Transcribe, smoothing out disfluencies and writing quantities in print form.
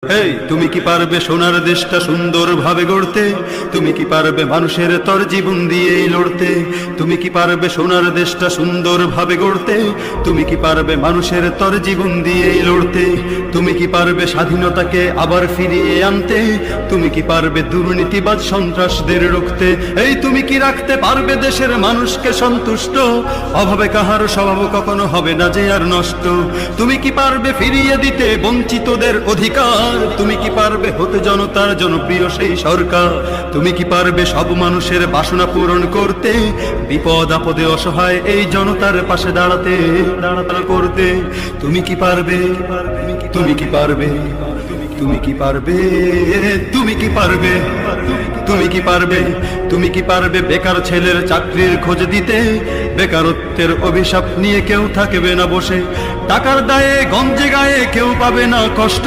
এই তুমি কি পারবে সোনার দেশটা সুন্দরভাবে গড়তে? তুমি কি পারবে মানুষের তর জীবন দিয়েই লড়তে? তুমি কি পারবে সোনার দেশটা সুন্দরভাবে গড়তে? তুমি কি পারবে মানুষের তর জীবন দিয়েই লড়তে? তুমি কি পারবে স্বাধীনতাকে আবার ফিরিয়ে আনতে? তুমি কি পারবে দুর্নীতিবাজ সন্ত্রাসদের রুখতে? এই তুমি কি রাখতে পারবে দেশের মানুষকে সন্তুষ্ট? অভাবে কাহার স্বভাব কখনো হবে না যে আর নষ্ট। তুমি কি পারবে ফিরিয়ে দিতে বঞ্চিতদের অধিকার? তুমি কি পারবে হতে জনতার জনপ্রিয় সেই সরকার? তুমি কি পারবে সব মানুষের বাসনা পূরণ করতে? বিপদ আপদে অসহায় এই জনতার পাশে দাঁড়াতে করতে? তুমি কি পারবে? তুমি কি পারবে? তুমি কি পারবে? তুমি কি পারবে? তুমি কি পারবে? তুমি কি পারবে বেকার ছেলের চাকরির খোঁজ দিতে? বেকারত্বের অভিশাপ নিয়ে কেউ থাকবে না বসে, টাকার দায়ে গঞ্জে গায়ে কেউ পাবে না কষ্ট।